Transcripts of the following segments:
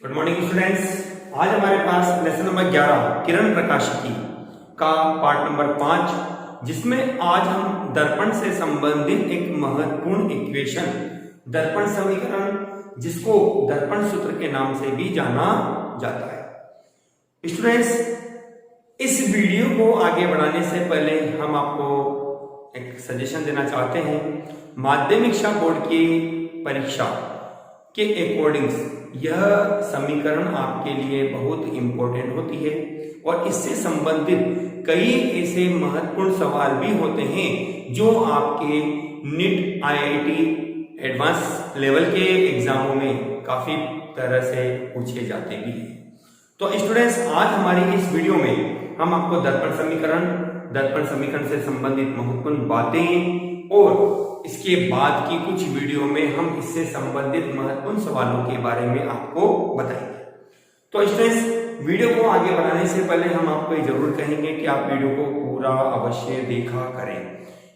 Good morning students. आज हमारे पास lesson number 11 किरण प्रकाशिकी का पार्ट नंबर 5, जिसमें आज हम दर्पण से संबंधित एक महत्वपूर्ण इक्वेशन, दर्पण समीकरण, जिसको दर्पण सूत्र के नाम से भी जाना जाता है। स्टूडेंट्स, इस वीडियो को आगे बढ़ाने से पहले हम आपको एक सजेशन देना चाहते हैं। माध्यमिक शिक्षा बोर्ड की परीक्षा के अकॉर्डिंग्स यह समीकरण आपके लिए बहुत इंपॉर्टेंट होती है और इससे संबंधित कई ऐसे महत्वपूर्ण सवाल भी होते हैं जो आपके नीट आईआईटी एडवांस लेवल के एग्जामों में काफी तरह से पूछे जाते भी हैं। तो स्टूडेंट्स, आज हमारी इस वीडियो में हम आपको दर्पण समीकरण से संबंधित महत्वपूर्ण बातें और इसके बाद की कुछ वीडियो में हम इससे संबंधित महत्वपूर्ण सवालों के बारे में आपको बताएंगे। तो स्टूडेंट्स, वीडियो को आगे बढ़ाने से पहले हम आपको ये जरूर कहेंगे कि आप वीडियो को पूरा अवश्य देखा करें,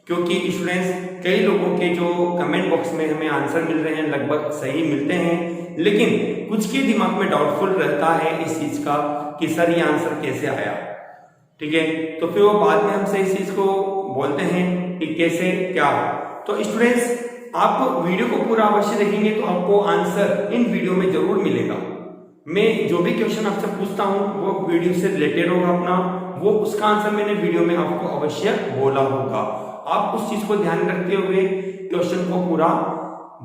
क्योंकि स्टूडेंट्स कई लोगों के जो कमेंट बॉक्स में हमें आंसर मिल रहे हैं लगभग सही मिलते हैं, लेकिन कुछ के दिमाग में डाउटफुल रहता है इस चीज का कि सर ये आंसर कैसे आया। ठीक है, तो फिर वो बाद में हमसे इस चीज को बोलते हैं कि कैसे क्या। तो स्टूडेंट्स, आप वीडियो को पूरा अवश्य देखेंगे तो आपको आंसर इन वीडियो में जरूर मिलेगा। मैं जो भी क्वेश्चन आपसे पूछता हूं वो वीडियो से रिलेटेड होगा अपना, वो उसका आंसर मैंने वीडियो में आपको अवश्य बोला होगा। आप उस चीज को ध्यान रखते हुए क्वेश्चन को पूरा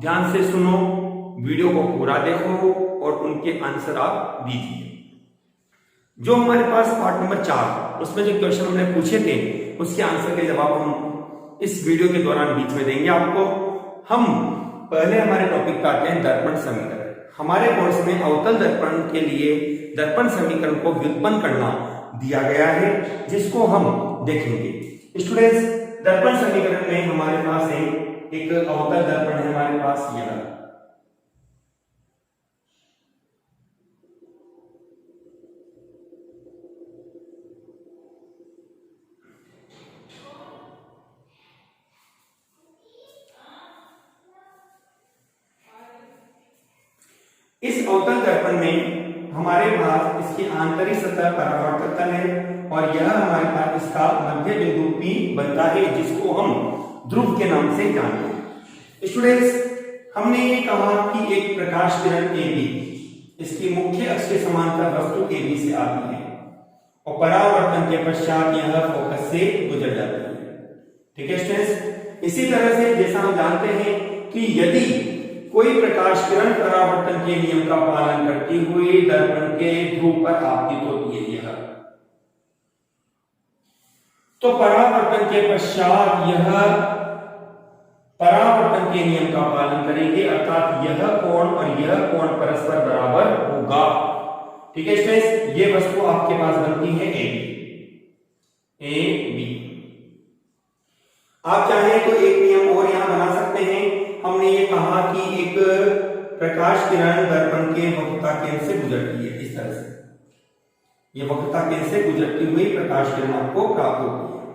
ध्यान से सुनो, वीडियो को पूरा देखो और उनके आंसर आप दीजिए। जो हमारे पास पार्ट नंबर 4 उसमें जो क्वेश्चन हमने पूछे थे उसके आंसर के जवाब हम इस वीडियो के दौरान बीच में देंगे आपको। हम पहले हमारे टॉपिक पे आते हैं दर्पण समीकरण। हमारे कोर्स में अवतल दर्पण के लिए दर्पण समीकरण को व्युत्पन्न करना दिया गया है, जिसको हम देखेंगे। स्टूडेंट्स, दर्पण समीकरण में हमारे पास एक अवतल दर्पण है हमारे पास यह। इस अवतल दर्पण में हमारे पास इसकी आंतरिक सतह परावर्तक तल है और यह हमारे पास इसका मध्य बिंदु P बनता है, जिसको हम ध्रुव के नाम से जानते हैं। स्टूडेंट्स, हमने ये कहा कि एक प्रकाश किरण AB इसकी मुख्य अक्ष के समांतर वस्तु AB से आती है और परावर्तन के पश्चात यह फोकस से गुजर जाती है। ठीक है स्टूडेंट्स, इसी तरह से जैसा हम जानते हैं कि यदि कोई प्रकाश किरण परावर्तन के नियम का पालन करती हुई दर्पण के ध्रुव पर आपतित होती है यह, तो परावर्तन के पश्चात यह परावर्तन के नियम का पालन करेंगे, अर्थात यह कोण और यह कोण परस्पर बराबर होगा। ठीक है स्टूडेंट्स, ये वस्तु आपके पास बनती है AB। आप चाहे तो एक नियम और यहां बना सकते हैं। हमने ये कहा कि एक प्रकाश किरण दर्पण के वक्रता केंद्र से गुजरती है, इस तरह से ये वक्रता केंद्र से गुजरती हुई प्रकाश किरण आपको प्राप्त होती है।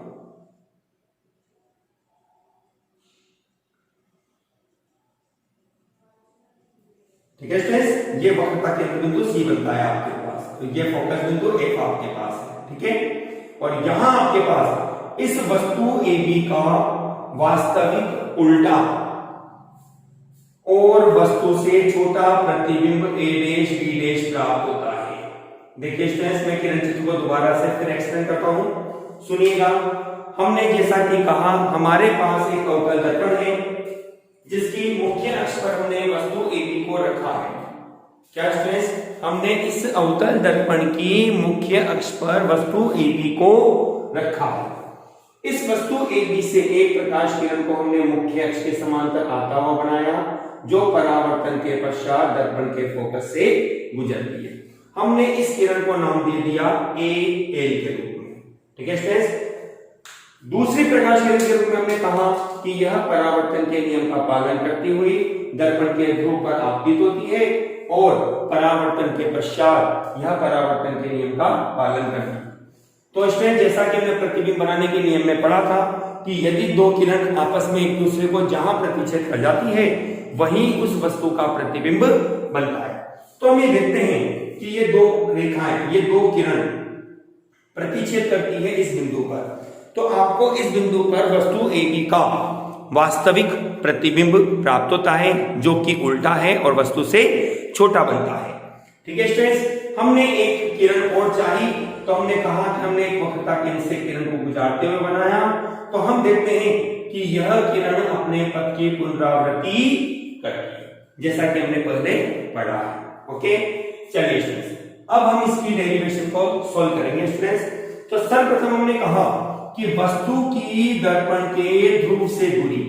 ठीक है स्टूडेंट्स, ये वक्रता केंद्र बिंदु C बनता है आपके पास, तो ये फोकस बिंदु F आपके पास है। ठीक है, और यहां आपके पास इस वस्तु AB का वास्तविक उल्टा और वस्तु से छोटा प्रतिबिंब A' B' प्राप्त होता है। देखिए स्टूडेंट्स, मैं किरण चित्र को दोबारा से फिर एक्सप्लेन करता हूं, सुनिएगा। हमने जैसा कि कहा हमारे पास एक अवतल दर्पण है जिसकी मुख्य अक्ष पर हमने वस्तु AB को रखा है। क्या स्टूडेंट्स, हमने इस अवतल दर्पण की मुख्य अक्ष पर वस्तु AB को रखा है। इस वस्तु AB से एक प्रकाश किरण को हमने मुख्य अक्ष के समांतर आता हुआ बनाया, जो परावर्तन के पश्चात दर्पण के फोकस से गुजरती है। हमने इस किरण को नाम दे दिया AL के रूप में। ठीक है स्टूडेंट्स, दूसरी प्रकाश किरण के रूप में हमने कहा कि यह परावर्तन के नियम का पालन करती हुई दर्पण के ध्रुव पर आपतित होती है और परावर्तन के पश्चात यह परावर्तन के नियम का पालन करती है। तो स्टूडेंट, जैसा कि हमने प्रतिबिंब बनाने के नियम में पढ़ा था कि यदि दो किरण आपस में एक दूसरे को जहां प्रतिच्छेद कर जाती है वहीं उस वस्तु का प्रतिबिंब बनता है। तो हम ये देखते हैं कि ये दो रेखाएं, ये दो किरण प्रतिच्छेद करती है इस बिंदु पर। तो आपको इस बिंदु पर वस्तु AB का वास्तविक प्रतिबिंब प्राप्त होता है, जो कि उल्टा है और वस्तु से छोटा बनता है। ठीक है स्टूडेंट्स, हमने एक किरण और चाही, तो हमने कहा कि हमने एक वक्रता केंद्र से किरण को गुजारते हुए बनाया। तो हम देखते हैं कि यह किरण अपने पथ की पुनरावृत्ति करती है, जैसा कि हमने पहले पढ़ा है। ओके, चलिए स्टूडेंट्स, अब हम इसकी डेरिवेशन को सॉल्व करेंगे स्टूडेंट्स। तो सर्वप्रथम हमने कहा कि वस्तु की दर्पण के ध्रुव से दूरी,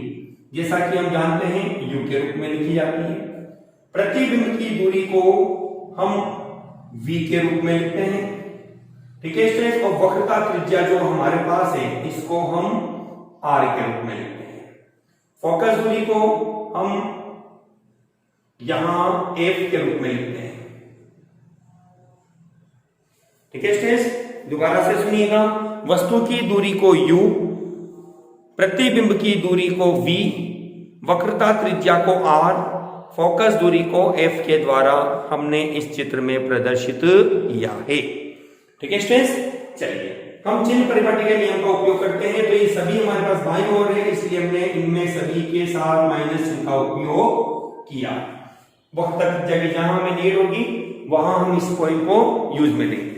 जैसा कि हम जानते हैं, U के रूप में लिखी जाती है। प्रतिबिंब की दूरी को हम V के रूप में लिखते हैं। ठीक है स्टूडेंट्स, और वक्रता त्रिज्या जो हमारे पास है इसको हम R के रूप में लिखते हैं। फोकस दूरी को हम यहां F के रूप में लिखते हैं। ठीक है स्टूडेंट्स, दोबारा से सुनिएगा, वस्तु की दूरी को U, प्रतिबिंब की दूरी को V, वक्रता त्रिज्या को R, फोकस दूरी को F के द्वारा हमने इस चित्र में प्रदर्शित किया है। ठीक है स्टूडेंट्स, चलिए हम चिन्ह परिपाटी के नियम का उपयोग करते हैं। तो ये सभी हमारे पास बाईं ओर है, इसलिए हमने इनमें सभी के साथ माइनस चिन्ह का उपयोग किया। वक्रता त्रिज्या की जहां हमें नीड होगी वहां हम इस पॉइंट को यूज में लेंगे।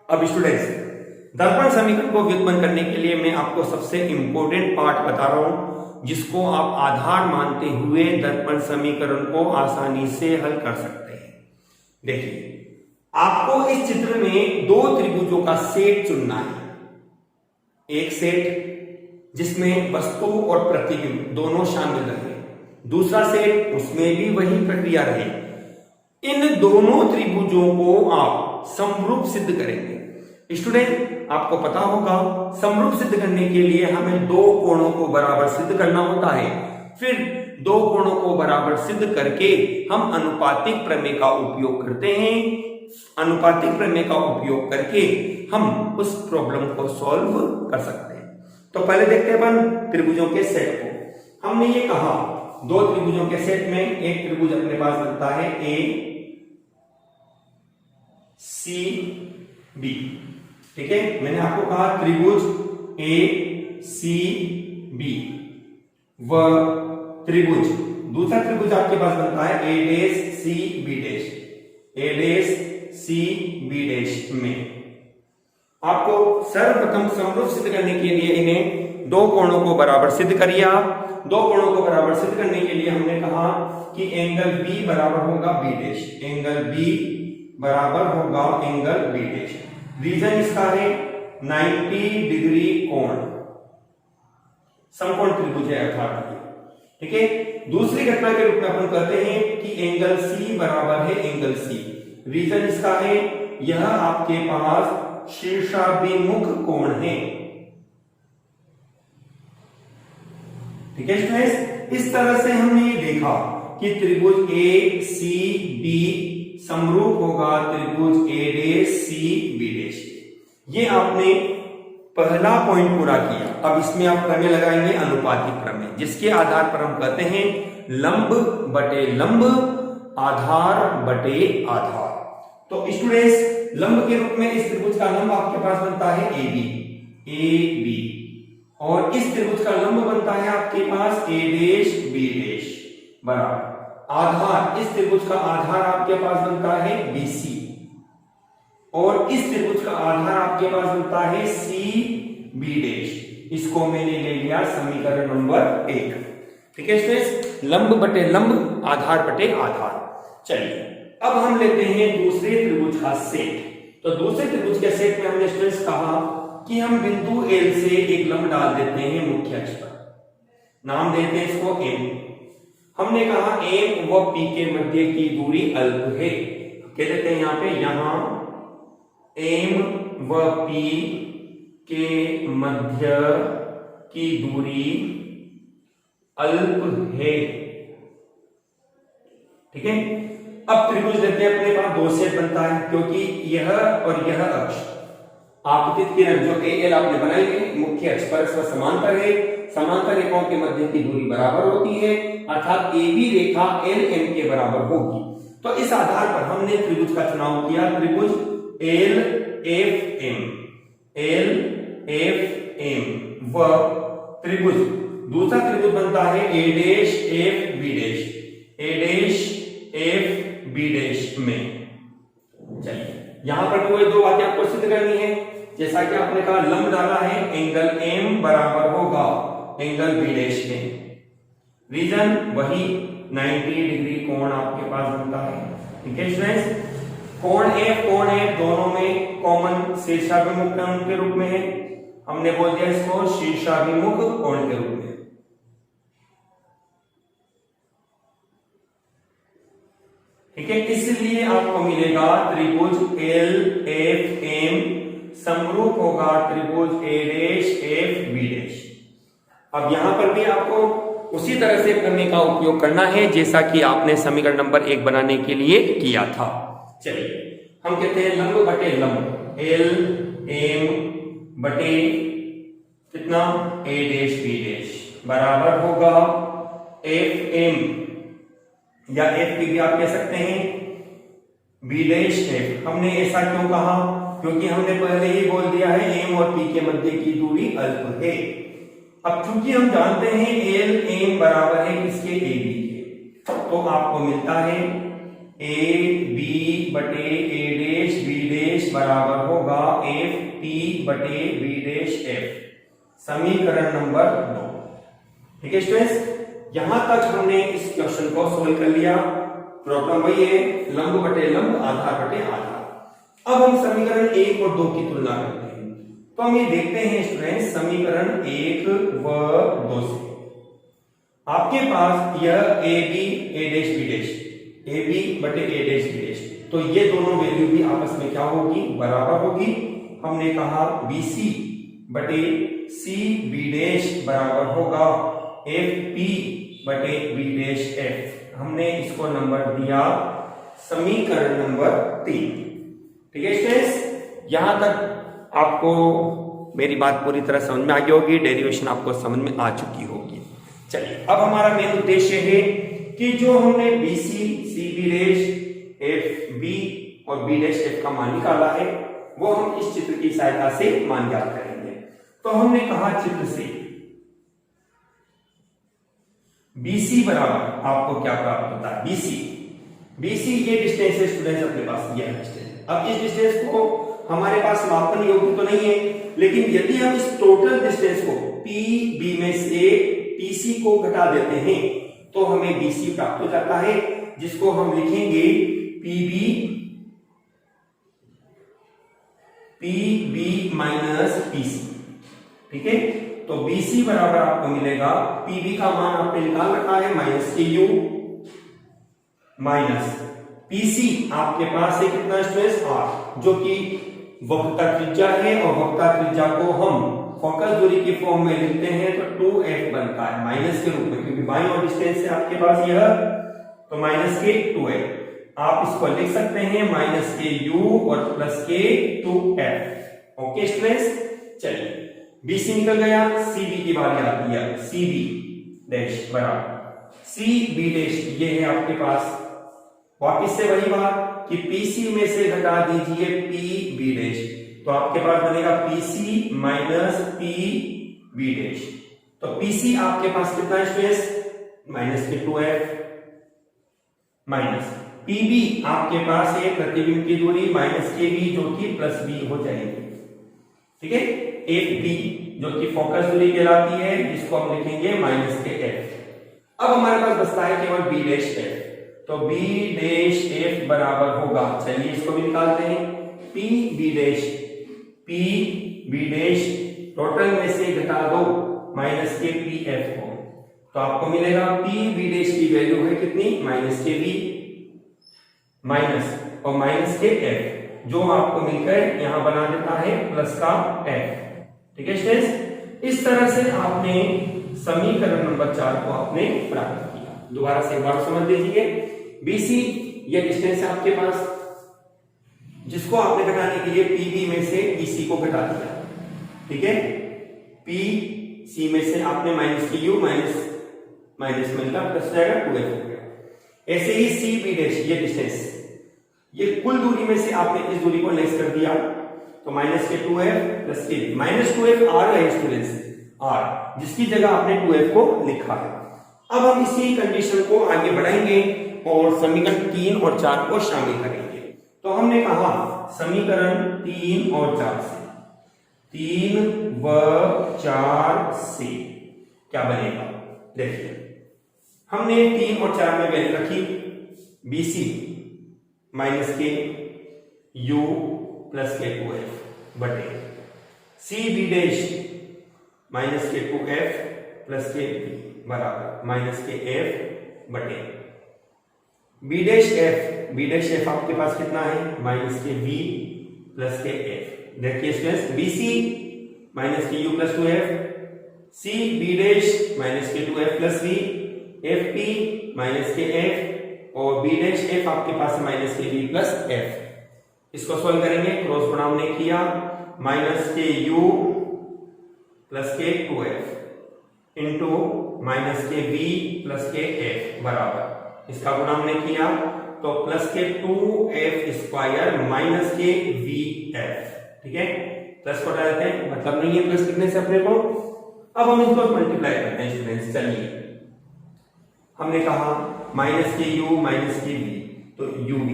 अब स्टूडेंट्स, दर्पण समीकरण को व्युत्पन्न करने के लिए मैं आपको सबसे इंपॉर्टेंट पार्ट बता रहा हूं, जिसको आप आधार मानते हुए दर्पण समीकरण को आसानी से हल कर सकते हैं। देखिए, आपको इस चित्र में दो त्रिभुजों का सेट चुनना है। एक सेट जिसमें वस्तु और प्रतिबिंब दोनों शामिल रहे, दूसरा सेट उसमें भी वही प्रक्रिया रहे। इन दोनों त्रिभुजों को आप समरूप सिद्ध करेंगे। स्टूडेंट, आपको पता होगा समरूप सिद्ध करने के लिए हमें दो कोणों को बराबर सिद्ध करना होता है। फिर दो कोणों को बराबर सिद्ध करके हम अनुपातिक प्रमेय का उपयोग करते हैं। अनुपातिक प्रमेय का उपयोग करके हम उस प्रॉब्लम को सॉल्व कर सकते हैं। तो पहले देखते हैं अपन त्रिभुजों के सेट को। हमने ये कहा दो त्रिभुजों के सेट में एक त्रिभुज अपने पास बनता है ACB। ठीक है, मैंने आपको कहा त्रिभुज ACB व त्रिभुज, दूसरा त्रिभुज आपके पास बनता है ACB। में आपको सर्वप्रथम समरूप सिद्ध करने के लिए इन्हें दो कोणों को बराबर सिद्ध करिए। आप दो कोणों को बराबर सिद्ध करने के लिए हमने कहा कि एंगल B बराबर होगा B डैश, एंगल B बराबर होगा एंगल B डैश। रीजन इसका है 90 डिग्री कोण, समकोण त्रिभुज है अर्थात। ठीक है, दूसरी घटना के रूप में अपन कहते हैं कि एंगल C बराबर है एंगल C। रीजन इसका है यह आपके पास शीर्षाभिमुख कोण है। ठीक है स्टूडेंट्स, इस तरह से हमने ये देखा कि त्रिभुज ACB समरूप होगा त्रिभुज ACB। ये आपने पहला पॉइंट पूरा किया। अब इसमें आप प्रमेय लगाएंगे अनुपातिक प्रमेय, जिसके आधार पर हम कहते हैं लंब बटे लंब, आधार बटे आधार। तो स्टूडेंट्स, लंब के रूप में इस त्रिभुज का लंब आपके पास बनता है AB, और इस त्रिभुज का लंब बनता है आपके पास A'B' बराबर। आधार, इस त्रिभुज का आधार आपके पास बनता है BC, और इस त्रिभुज का आधार आपके पास बनता है CB'। इसको मैंने ले लिया समीकरण नंबर 1। ठीक है स्टूडेंट्स, लंब बटे लंब, आधार बटे आधार। चलिए अब हम लेते हैं दूसरे त्रिभुज का सेट। तो दूसरे त्रिभुज के सेट में हमने स्टूडेंट्स कहा कि हम बिंदु एल से एक लंब डाल देते हैं मुख्य अक्ष पर, नाम देते हैं इसको एम। हमने कहा एम व पी के मध्य की दूरी अल्प है, कह देते हैं यहां पे, यहां एम व पी के मध्य की दूरी अल्प है। ठीक है, अब त्रिभुज लेते हैं, अपने पास दो सेट बनता है क्योंकि यह और यह अक्ष आपतित किरण जो एल आपने बनाई है मुख्य अक्ष पर समांतर है, समांतर रेखाओं के मध्य की दूरी बराबर होती है, अर्थात ए बी रेखा एल एम के बराबर होगी। तो इस आधार पर हमने त्रिभुज का चुनाव किया, त्रिभुज L F M, L F M व त्रिभुज, दूसरा त्रिभुज बनता है A dash F B dash, A dash F B dash में। चलिए यहां पर कोई दो बातें आपको सिद्ध करनी है, जैसा कि आपने कहा लंब डाला है, एंगल एम बराबर होगा एंगल बी डैश के, रीजन वही 90 डिग्री कोण आपके पास बनता है। ठीक है स्टूडेंट्स, कोण एफ दोनों में कॉमन शीर्षाभिमुख कोण के रूप में है, हमने बोल दिया इसको शीर्षाभिमुख कोण के रूप में। ठीक है, इसलिए आपको मिलेगा त्रिभुज एल एफ एम समरूप होगा त्रिभुज ए डैश एफ बी डैश। अब यहां पर भी आपको उसी तरह से करने का उपयोग करना है जैसा कि आपने समीकरण नंबर 1 बनाने के लिए किया था। चलिए हम कहते हैं लंब बटे लंब, एल एम बटे कितना ए डैश बी डैश बराबर होगा एफ एम या एफ पी भी आप कह सकते हैं बी डैश एफ। हमने ऐसा क्यों कहा, क्योंकि हमने पहले ही बोल दिया है एम और पी के मध्य की दूरी अल्प है। अब चूंकि हम जानते हैं एल एम बराबर है किसके, ए बी के, तो आपको मिलता है ए बी बटे ए डैश बी डैश बराबर होगा एफ पी बटे बी डैश एफ, समीकरण नंबर 2। ठीक है स्टूडेंट्स, यहां तक हमने इस क्वेश्चन को सोल्व कर लिया। प्रॉब्लम वही है, लंब बटे लंब, आधार बटे आधार। अब हम समीकरण 1 और 2 की तुलना करते हैं, तो हम ये देखते हैं स्टूडेंट्स समीकरण 1 व 2 से आपके पास यह A B A dash B dash, A B बटे ए डैश बी डैश, तो ये दोनों वैल्यू भी आपस में क्या होगी, बराबर होगी। हमने कहा बी सी बटे सी बी डैश बराबर होगा एफ पी बटे बी डैश एफ। हमने इसको नंबर दिया समीकरण नंबर 3। ठीक है स्टूडेंट्स, यहां तक आपको मेरी बात पूरी तरह समझ में आ गई होगी, डेरिवेशन आपको समझ में आ चुकी होगी। चलिए अब हमारा मेन उद्देश्य है कि जो हमने B C B dash F B और बी डैश एफ का मान निकाला है वो हम इस चित्र की सहायता से मान ज्ञात करेंगे। तो हमने कहा चित्र से BC बराबर आपको क्या प्राप्त होता है, BC ये डिस्टेंस है स्टूडेंट्स अपने पास, यह डिस्टेंस। अब इस डिस्टेंस को हमारे पास मापन योग्य तो नहीं है, लेकिन यदि हम इस टोटल डिस्टेंस को PB में से PC को घटा देते हैं तो हमें BC प्राप्त हो जाता है, जिसको हम लिखेंगे PB माइनस PC। ठीक है, तो BC बराबर आपको मिलेगा, PB का मान आपने निकाल रखा है माइनस KU माइनस PC आपके पास है कितना स्ट्रेस R, जो कि वक्रता त्रिज्या है, और वक्रता त्रिज्या को हम फोकस दूरी के फॉर्म में लिखते हैं तो 2f बनता है माइनस के रूप में, क्योंकि बाईं और डिस्टेंस है आपके पास यह, तो माइनस के 2f आप इसको लिख सकते हैं माइनस के u और प्लस के 2f। ओके स्टूडेंट्स, चलिए BC निकल गया, CB की बारी आती है, CB डैश बराबर CB डैश, ये है आपके पास वापिस से वही बात कि PC में से घटा दीजिए PB डैश, तो आपके पास बनेगा PC माइनस PB डैश। तो PC आपके पास कितना है स्ट्रेस, माइनस के 2f माइनस PB आपके पास है प्रतिबिंब की दूरी माइनस KB जो कि प्लस B हो जाएगी। ठीक है, FB जो कि फोकस दूरी कहलाती है, जिसको हम लिखेंगे माइनस के f। अब हमारे पास बचता है केवल B डैश f, तो B डैश f बराबर होगा, चलिए इसको भी निकालते हैं, PB dash B dash total में से घटा दो माइनस के पी एफ को, तो आपको मिलेगा पी बी डैश की वैल्यू है कितनी, माइनस के बी माइनस और माइनस के एफ, जो आपको मिलकर यहां बना देता है प्लस का एफ। ठीक है स्टूडेंट्स, इस तरह से आपने समीकरण नंबर 4 को आपने प्राप्त किया। दोबारा से एक बार समझ लीजिए, बीसी ये डिस्टेंस है आपके पास, जिसको आपने घटाने के लिए पीबी में से ईसी को घटा दिया। ठीक है, पी सी में से आपने माइनस की यू माइनस माइनस मिलता प्लस जाएगा 2f हो गया। ऐसे ही सी बी डैश ये डिस्टेंस, ये कुल दूरी में से आपने इस दूरी को लेस कर दिया, तो माइनस के 2f प्लस के माइनस 2f आर है स्टूडेंट्स, आर जिसकी जगह आपने 2f को लिखा है। अब हम इसी कंडीशन को आगे बढ़ाएंगे और समीकरण 3 और 4 को शामिल करेंगे। तो हमने कहा समीकरण 3 और 4 से, 3 व 4 से क्या बनेगा, देखिए हमने 3 और 4 में वैल्यू रखी BC माइनस के U प्लस के 2f बटे सी बी डैश माइनस के 2f प्लस के b बराबर माइनस के f बटे बी डैश एफ आपके पास कितना है, माइनस के v प्लस के f। देखिए स्टूडेंट्स, BC माइनस के U plus 2f, C B dash minus के 2f plus v, F P minus के f और बी डैश एफ आपके पास माइनस के v प्लस f। इसको सॉल्व करेंगे, क्रॉस गुणा हमने किया, माइनस के u प्लस के 2f इंटू माइनस के v प्लस के f बराबर, इसका गुणा हमने किया तो प्लस के 2f स्क्वायर माइनस के vf। ठीक है, प्लस को हटा देते हैं, मतलब नहीं है प्लस लिखने से अपने को। अब हम इसको मल्टीप्लाई करते हैं स्टूडेंट्स, चलिए हमने कहा माइनस के u माइनस के v, तो uv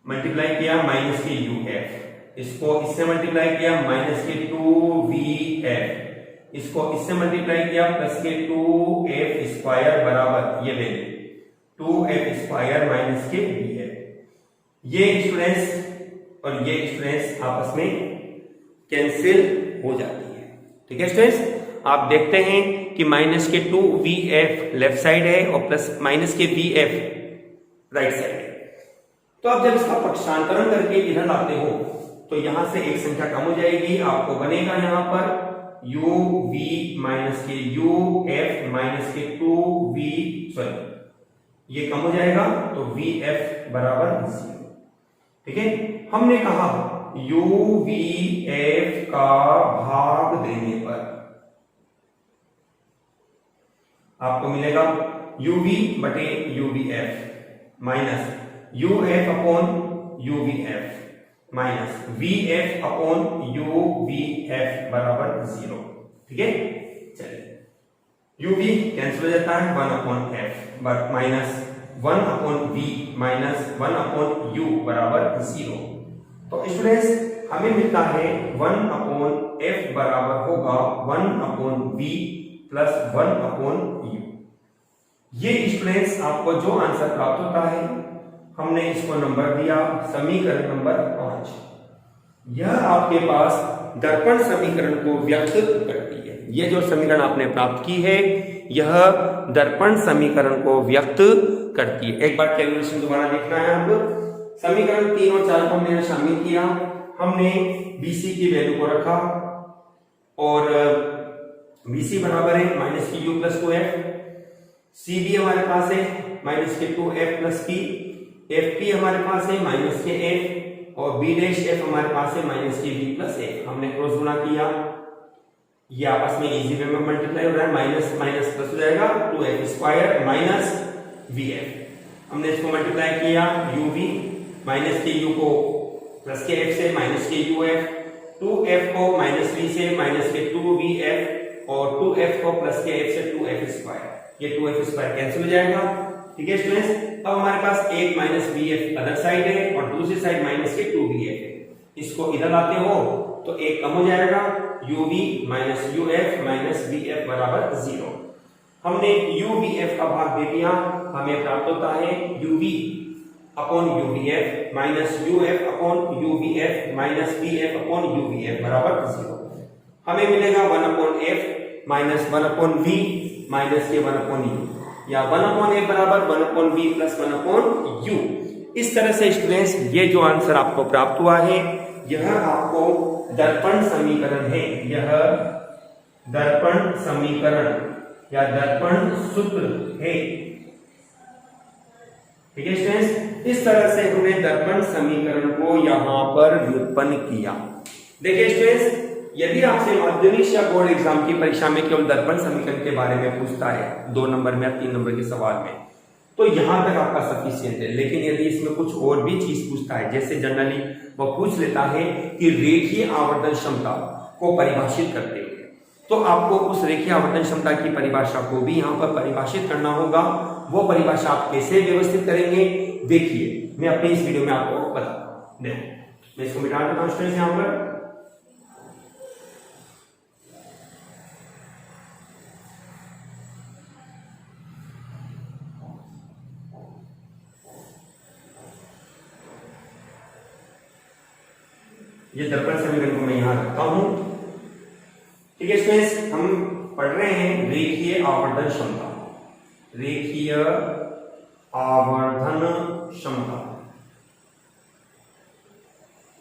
मल्टीप्लाई किया माइनस के uf, इसको इससे मल्टीप्लाई किया माइनस के 2vf, इसको इससे मल्टीप्लाई किया प्लस के 2f स्क्वायर बराबर ये वैल्यू 2f स्क्वायर माइनस के vf। ये स्टूडेंट्स और ये स्टूडेंट्स आपस में कैंसिल हो जाती है। ठीक है स्टूडेंट्स, आप देखते हैं कि माइनस के 2vf लेफ्ट साइड है और प्लस माइनस के vf राइट साइड है। तो अब जब इसका पक्षांतरण करके इधर लाते हो तो यहां से एक संख्या कम हो जाएगी, आपको बनेगा यहां पर uv माइनस के uf माइनस के 2v, सॉरी ये कम हो जाएगा तो vf बराबर 0। ठीक है, हमने कहा uvf का भाग देने पर आपको मिलेगा uv बटे uvf minus uf upon uvf minus vf upon uvf बराबर 0। ठीक है, चलिए uv कैंसिल हो जाता है 1 upon f minus 1 upon v minus 1 upon u बराबर 0। तो स्टूडेंट्स हमें मिलता है 1 अपॉन f बराबर होगा 1 upon v plus 1 upon u। ये स्टूडेंट्स आपको जो आंसर प्राप्त होता है, हमने इसको नंबर दिया समीकरण नंबर 5। यह आपके पास दर्पण समीकरण को व्यक्त करती है। ये जो समीकरण आपने प्राप्त की है यह दर्पण समीकरण को व्यक्त करती है। एक बार कैलकुलेशन दोबारा देखना है आपको। समीकरण 3 और 4 को हमने शामिल किया, हमने BC की वैल्यू को रखा और BC बराबर है माइनस की u प्लस 2f, CB हमारे पास है माइनस के 2f प्लस p, FP हमारे पास है माइनस के f और B डैश f हमारे पास है माइनस के v प्लस f। हमने क्रॉस गुणा किया, ये आपस में इजी वे में मल्टीप्लाई हो रहा है, माइनस माइनस प्लस हो जाएगा 2f स्क्वायर माइनस vf। हमने इसको मल्टीप्लाई किया uv माइनस के u को प्लस के f से माइनस के uf, 2f को माइनस v से माइनस के 2vf और 2f को प्लस के f से 2f स्क्वायर, ये 2f स्क्वायर कैंसिल हो जाएगा। ठीक है स्टूडेंट्स, अब हमारे पास एक माइनस vf अदर साइड है और दूसरी साइड माइनस के 2vf है। इसको इधर लाते हो तो एक कम हो जाएगा, uv minus uf minus vf बराबर 0। हमने uvf का भाग दे दिया, हमें प्राप्त होता है uv upon UVF minus UF upon UVF minus VF upon UVF बराबर 0। हमें मिलेगा 1 upon F minus 1 upon V minus ये 1 अपॉन यू, या 1 अपॉन एफ बराबर 1 upon V plus 1 upon U. इस तरह से स्टूडेंट्स ये जो आंसर आपको प्राप्त हुआ है यह आपको दर्पण समीकरण है, यह दर्पण समीकरण या दर्पण सूत्र है। ठीक है स्टूडेंट्स, इस तरह से हमने दर्पण समीकरण को यहां पर व्युत्पन्न किया। देखिए स्टूडेंट्स, यदि आपसे माध्यमिक या बोर्ड एग्जाम की परीक्षा में केवल दर्पण समीकरण के बारे में पूछता है 2 नंबर में या 3 नंबर के सवाल में, तो यहां तक आपका सफिशिएंट है। लेकिन यदि इसमें कुछ और भी चीज पूछता है, जैसे जनरली वो पूछ लेता है कि रेखीय आवर्धन क्षमता को परिभाषित करते हुए, तो आपको उस रेखीय आवर्धन क्षमता की परिभाषा को भी यहाँ पर परिभाषित करना होगा। वो परिभाषा आप कैसे व्यवस्थित करेंगे देखिए, मैं अपनी इस वीडियो में आपको बताऊंगा। देखो मैं इसको मिटा देता हूं स्टूडेंट्स यहाँ पर। ये दर्पण समीकरण को मैं यहां रखता हूं। ठीक है स्टूडेंट्स, हम पढ़ रहे हैं रेखीय आवर्धन क्षमता, रेखीय आवर्धन क्षमता।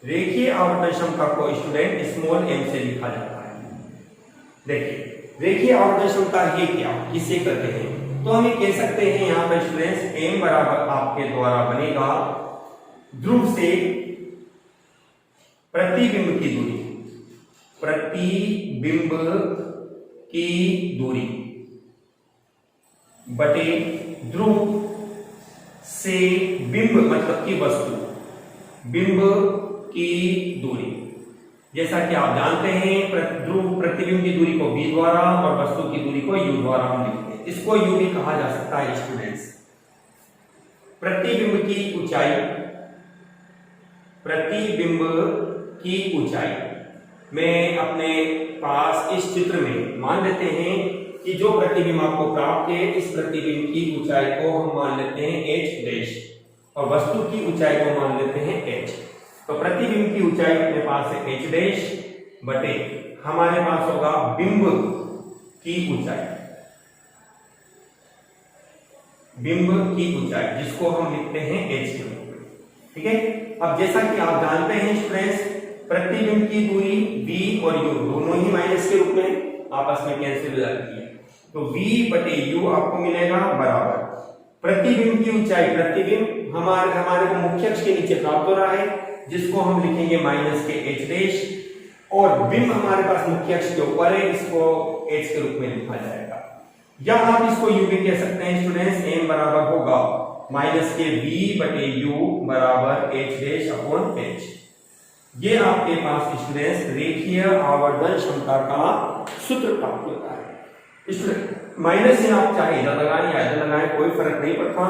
रेखीय आवर्धन क्षमता को स्टूडेंट स्मॉल m से लिखा जाता है। देखिए रेखीय आवर्धन क्षमता ये क्या, किसे कहते हैं, तो हम ये कह सकते हैं यहाँ पर स्टूडेंट्स m बराबर आपके द्वारा बनेगा ध्रुव से प्रतिबिंब की दूरी, प्रतिबिंब की दूरी बटे ध्रुव से बिंब मतलब कि वस्तु, बिंब की दूरी। जैसा कि आप जानते हैं ध्रुव प्रतिबिंब की दूरी को v द्वारा और वस्तु की दूरी को u द्वारा हम लिखते हैं। इसको u भी कहा जा सकता है स्टूडेंट्स। प्रतिबिंब की ऊंचाई, प्रतिबिंब की ऊंचाई में अपने पास इस चित्र में मान लेते हैं कि जो प्रतिबिंब आपको प्राप्त है इस प्रतिबिंब की ऊंचाई को हम मान लेते हैं h डैश और वस्तु की ऊंचाई को मान लेते हैं h। तो प्रतिबिंब की ऊंचाई अपने पास है h डैश बटे हमारे पास होगा बिंब की ऊंचाई, बिंब की ऊंचाई जिसको हम लिखते हैं h के रूप में। ठीक है, अब जैसा कि आप जानते हैं स्टूडेंट्स प्रतिबिंब की दूरी v और u दोनों ही माइनस के रूप में आपस में कैंसिल हो जाती है, तो v बटे u आपको मिलेगा बराबर प्रतिबिंब की ऊंचाई, प्रतिबिंब हमारे को मुख्य अक्ष के नीचे प्राप्त हो रहा है जिसको हम लिखेंगे माइनस के h डैश, और बिंब हमारे पास मुख्य अक्ष के ऊपर है, इसको h के रूप में लिखा जाएगा। या आप इसको u भी कह सकते हैं स्टूडेंट्स, m बराबर होगा माइनस के v बटे u बराबर h डैश अपॉन h। ये आपके पास स्टूडेंट्स रेखीय आवर्धन क्षमता का सूत्र प्राप्त होता है। स्टूडेंट माइनस से आप चाहे इधर लगाएं या इधर लगाएं कोई फर्क नहीं पड़ता,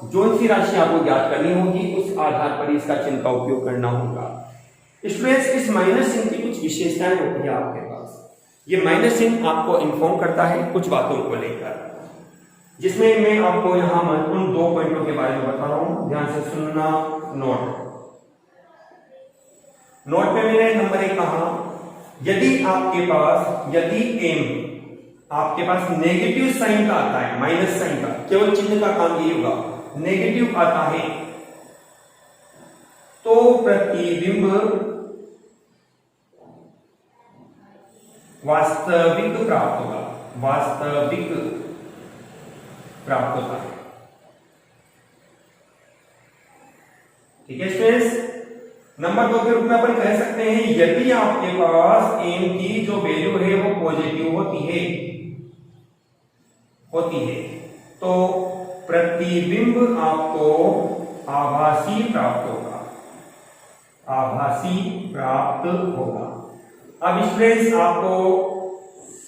जो सी राशि आपको ज्ञात करनी होगी उस आधार पर इसका चिन्ह का उपयोग करना होगा। स्टूडेंट्स इस माइनस चिन्ह की कुछ विशेषताएं होती है आपके पास। ये माइनस चिन्ह आपको इन्फॉर्म करता है कुछ बातों को लेकर, जिसमें मैं आपको यहाँ महत्वपूर्ण 2 पॉइंटों के बारे में बता रहा हूं, ध्यान से सुनना। नोट पे मैंने नंबर 1 कहा, यदि आपके पास यदि m आपके पास नेगेटिव साइन का आता है, माइनस साइन का, केवल चिन्ह का काम ये होगा, नेगेटिव आता है तो प्रतिबिंब वास्तविक प्राप्त होगा, वास्तविक प्राप्त होता है। ठीक है स्टूडेंट्स, नंबर 2 के रूप में अपन कह सकते हैं यदि आपके पास m की जो वैल्यू है वो पॉजिटिव होती है तो प्रतिबिंब आपको आभासी प्राप्त होगा, आभासी प्राप्त होगा। अब स्टूडेंट्स आपको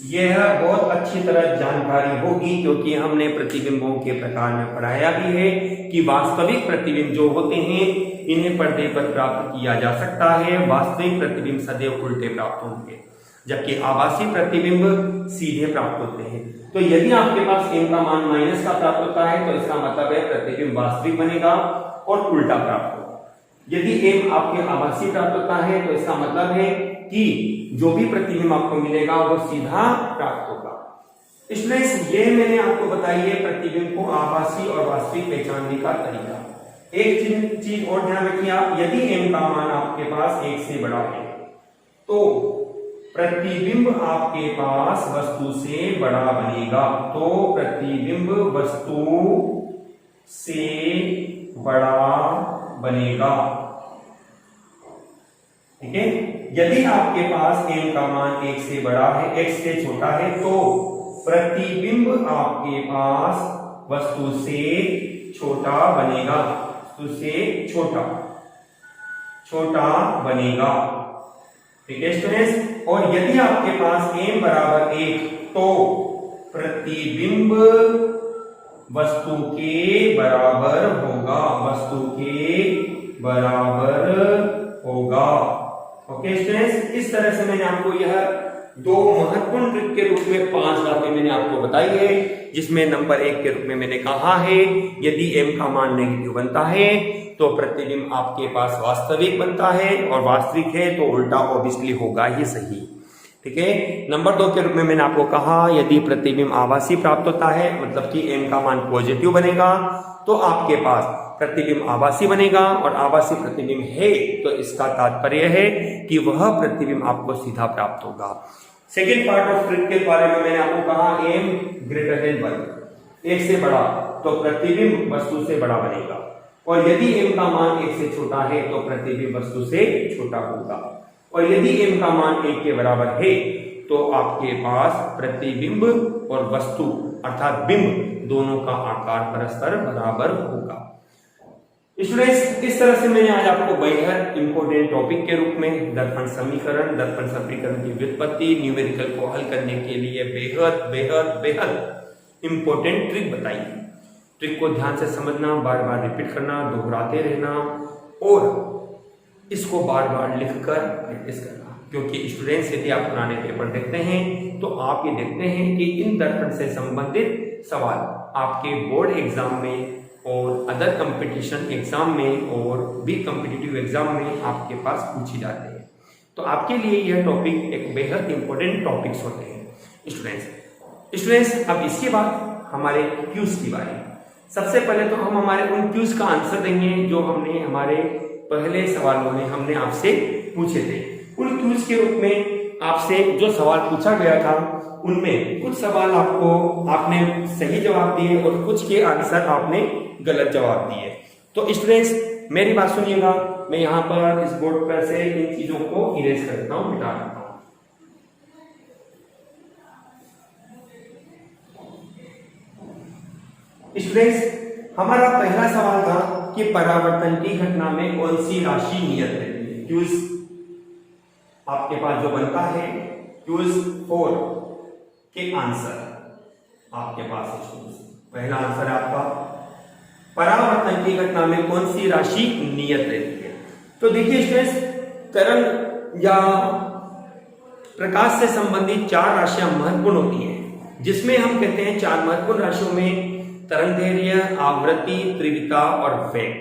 यह बहुत अच्छी तरह जानकारी होगी क्योंकि हमने प्रतिबिंबों के प्रकार में पढ़ाया भी है कि वास्तविक प्रतिबिंब जो होते हैं इन्हें पर्दे पर प्राप्त किया जा सकता है, वास्तविक प्रतिबिंब सदैव उल्टे प्राप्त होंगे जबकि आभासी प्रतिबिंब सीधे प्राप्त होते हैं। तो यदि आपके पास m का मान माइनस का प्राप्त होता है तो इसका मतलब है प्रतिबिंब वास्तविक बनेगा, और उल्टा प्राप्त होगा। यदि एम आपके आभासी प्राप्त होता है तो इसका मतलब है कि जो भी प्रतिबिंब आपको मिलेगा वो सीधा प्राप्त होगा। इसलिए ये मैंने आपको बताई है प्रतिबिंब को आभासी और वास्तविक पहचानने का तरीका। एक चीज और ध्यान रखिए आप, यदि एम का मान आपके पास 1 से बड़ा है तो प्रतिबिंब आपके पास वस्तु से बड़ा बनेगा। तो प्रतिबिंब वस्तु से बड़ा बनेगा, ठीक है। यदि आपके पास m का मान 1 से बड़ा है, x से छोटा है, तो प्रतिबिंब आपके पास वस्तु से छोटा बनेगा, वस्तु से छोटा बनेगा, ठीक है स्टूडेंट्स। और यदि आपके पास m बराबर 1 तो प्रतिबिंब वस्तु के बराबर होगा, वस्तु के बराबर होगा। ओके स्टूडेंट्स, इस तरह से मैंने आपको यह 2 महत्वपूर्ण ट्रिक के रूप में 5 बातें मैंने आपको बताई है, जिसमें नंबर 1 के रूप में मैंने कहा है यदि m का मान नेगेटिव बनता है तो प्रतिबिंब आपके पास वास्तविक बनता है, और वास्तविक है तो उल्टा ऑब्वियसली होगा ही सही, ठीक है। नंबर 2 के रूप में मैंने आपको कहा यदि प्रतिबिंब आभासी प्राप्त होता है, मतलब कि m का मान पॉजिटिव बनेगा, तो आपके पास प्रतिबिंब आभासी बनेगा, और आभासी प्रतिबिंब है तो इसका तात्पर्य है कि वह प्रतिबिंब आपको सीधा प्राप्त होगा। सेकेंड पार्ट ऑफ ट्रिक के बारे में मैंने आपको कहा m ग्रेटर देन 1, 1 से बड़ा, तो प्रतिबिंब वस्तु से बड़ा बनेगा, और यदि m का मान 1 से छोटा है तो प्रतिबिंब वस्तु से छोटा होगा, और यदि m का मान 1 के बराबर है तो आपके पास प्रतिबिंब और वस्तु अर्थात बिंब दोनों का आकार परस्पर बराबर होगा। स्टूडेंट्स, इस तरह से मैंने आज आपको बेहद इंपॉर्टेंट टॉपिक के रूप में दर्पण समीकरण, दर्पण समीकरण की व्युत्पत्ति, न्यूमेरिकल को हल करने के लिए बेहद बेहद बेहद इंपॉर्टेंट ट्रिक बताई। ट्रिक को ध्यान से समझना, बार बार रिपीट करना, दोहराते रहना, और इसको बार बार लिखकर प्रैक्टिस करना, क्योंकि स्टूडेंट्स यदि आप पुराने पेपर देखते हैं तो आप ये देखते हैं कि इन दर्पण से संबंधित सवाल आपके बोर्ड एग्जाम में और अदर कंपटीशन एग्जाम में और भी कॉम्पिटिटिव एग्जाम में आपके पास पूछी जाते हैं। तो आपके लिए यह टॉपिक एक बेहद इंपॉर्टेंट टॉपिक्स होते हैं स्टूडेंट्स। अब इसके बाद हमारे क्यूज की बारी। सबसे पहले तो हम हमारे उन क्यूज का आंसर देंगे जो हमने हमारे पहले सवालों में हमने आपसे पूछे थे। उन क्यूज के रूप में आपसे जो सवाल पूछा गया था उनमें कुछ सवाल आपने सही जवाब दिए और कुछ के आंसर आपने गलत जवाब दिए। तो स्टूडेंट्स मेरी बात सुनिएगा, मैं यहाँ पर इस बोर्ड पर से इन चीजों को इरेज कर देता हूँ, मिटा देता हूँ। स्टूडेंट्स हमारा पहला सवाल था कि परावर्तन की घटना में कौन सी राशि नियत रहती है। क्यूज आपके पास जो बनता है क्यूज 4 के आंसर आपके पास है। पहला आंसर है आपका परावर्तन की घटना में कौन सी राशि नियत रहती है। तो देखिए स्टूडेंट्स, तरंग या प्रकाश से संबंधित 4 राशियां महत्वपूर्ण होती हैं, जिसमें हम कहते हैं 4 महत्वपूर्ण राशियों में तरंगदैर्घ्य, आवृत्ति, तीव्रता और वेग।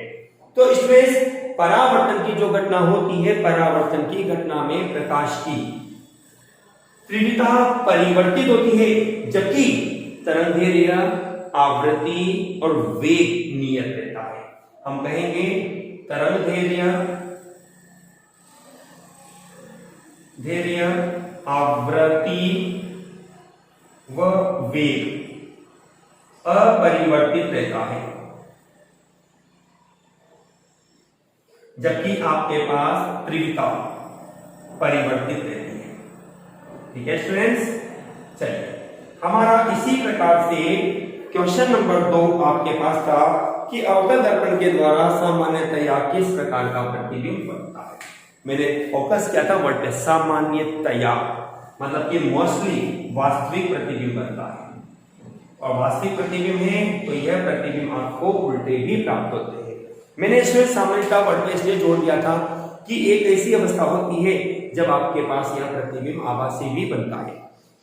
तो स्टूडेंट्स परावर्तन की जो घटना होती है, परावर्तन की घटना में प्रकाश की तीव्रता परिवर्तित होती है, जबकि तरंगदैर्घ्य, आवृत्ति और वेग नियत रहता है। हम कहेंगे तरंगदैर्घ्य, आवृत्ति व वेग अपरिवर्तित रहता है, जबकि आपके पास तीव्रता परिवर्तित रहती है। ठीक है स्टूडेंट्स, चलिए हमारा इसी प्रकार से क्वेश्चन नंबर 2 आपके पास था कि अवतल दर्पण के द्वारा सामान्यतया किस प्रकार का प्रतिबिंब बनता है। मैंने फोकस किया था वर्ड पे, सामान्यतया मतलब कि मोस्टली वास्तविक प्रतिबिंब बनता है, और वास्तविक प्रतिबिंब है तो यह प्रतिबिंब आपको उल्टे भी प्राप्त होते हैं। मैंने इसमें सामान्यतः वर्ड पे इसलिए जोड़ दिया था कि एक ऐसी अवस्था होती है जब आपके पास यह प्रतिबिंब आभासी भी बनता है,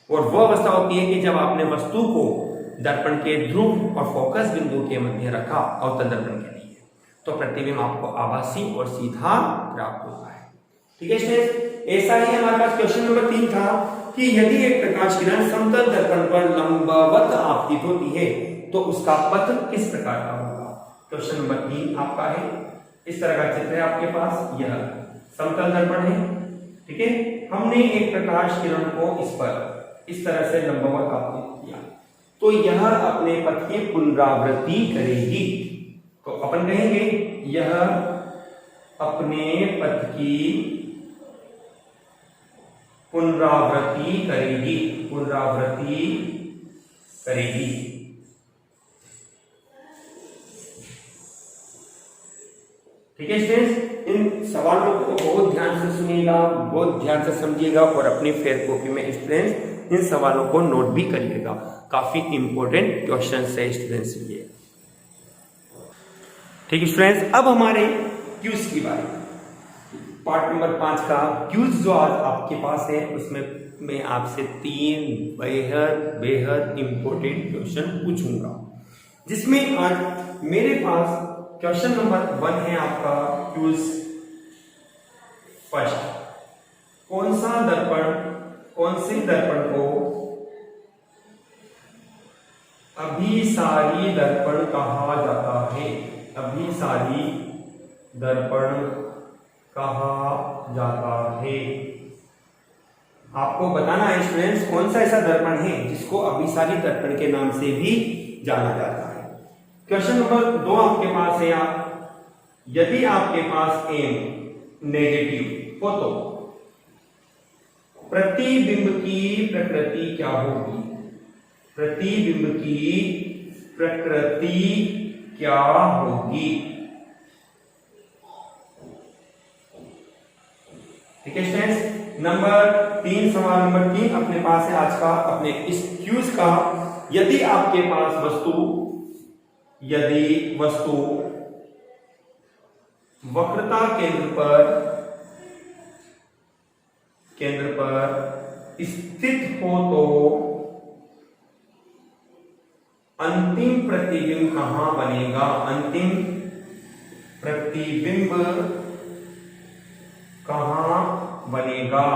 और वह अवस्था होती है कि जब आपने वस्तु को दर्पण के ध्रुव और फोकस बिंदु के मध्य रखा अवतल दर्पण के लिए, तो प्रतिबिंब आपको आभासी और सीधा प्राप्त होता है। ठीक है स्टूडेंट्स, ऐसा ही हमारे पास क्वेश्चन नंबर 3 था कि यदि एक प्रकाश किरण समतल दर्पण पर लंबवत आपतित होती है तो उसका पथ किस प्रकार का होगा। क्वेश्चन नंबर 3 आपका है, इस तरह का चित्र है आपके पास, यह समतल दर्पण है। ठीक है, हमने एक प्रकाश किरण को इस पर इस तरह से लंबवत आपतित किया तो यह अपने पथ की पुनरावृत्ति करेगी। तो अपन कहेंगे यह अपने पथ की पुनरावृत्ति करेगी, पुनरावृत्ति करेगी। ठीक है स्टूडेंट्स, इन सवालों को बहुत ध्यान से सुनिएगा, बहुत ध्यान से समझिएगा और अपनी फेयर कॉपी में स्टूडेंट्स इन सवालों को नोट भी करिएगा। काफी इंपॉर्टेंट क्वेश्चन है स्टूडेंट्स के लिए। ठीक है स्टूडेंट्स, अब हमारे क्यूज की बारी। पार्ट नंबर 5 का क्यूज जो आज आपके पास है उसमें मैं आपसे 3 बेहद इंपॉर्टेंट क्वेश्चन पूछूंगा, जिसमें आज मेरे पास क्वेश्चन नंबर 1 है आपका क्यूज फर्स्ट। कौन से दर्पण को अभिसारी दर्पण कहा जाता है। अभिसारी दर्पण कहा जाता है। आपको बताना है स्टूडेंट्स कौन सा ऐसा दर्पण है जिसको अभिसारी दर्पण के नाम से भी जाना जाता है। क्वेश्चन नंबर 2 आपके पास है, यदि आपके पास एम नेगेटिव हो तो प्रतिबिंब की प्रकृति क्या होगी। प्रतिबिंब की प्रकृति क्या होगी। ठीक है स्टूडेंट्स, नंबर 3 सवाल नंबर 3 अपने पास है आज का, अपने इस क्यूज का। यदि आपके पास वस्तु वक्रता केंद्र पर स्थित हो तो अंतिम प्रतिबिंब कहां बनेगा। अंतिम प्रतिबिंब कहां बनेगा।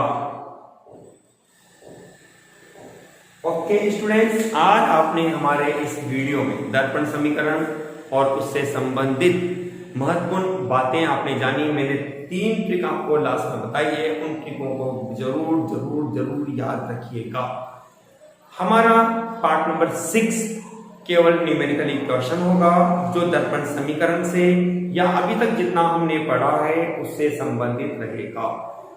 ओके स्टूडेंट्स, आज आपने हमारे इस वीडियो में दर्पण समीकरण और उससे संबंधित महत्वपूर्ण बातें आपने जानी। मैंने 3 ट्रिक आपको लास्ट में बताई है, उन ट्रिकों को जरूर याद रखिएगा। हमारा पार्ट नंबर 6 केवल न्यूमेरिकल इक्वेशन होगा जो दर्पण समीकरण से या अभी तक जितना हमने पढ़ा है उससे संबंधित रहेगा।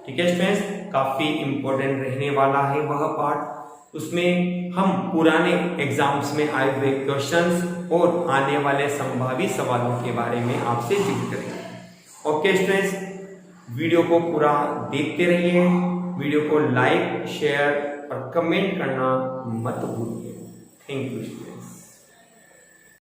ठीक है स्टूडेंट्स, काफी इंपॉर्टेंट रहने वाला है वह पार्ट। उसमें हम पुराने एग्जाम्स में आए हुए क्वेश्चंस और आने वाले संभावित सवालों के बारे में आपसे जिक्र करेंगे। ओके स्टूडेंट्स, वीडियो को पूरा देखते रहिए, वीडियो को लाइक शेयर और कमेंट करना मत भूलिए। Thank you students.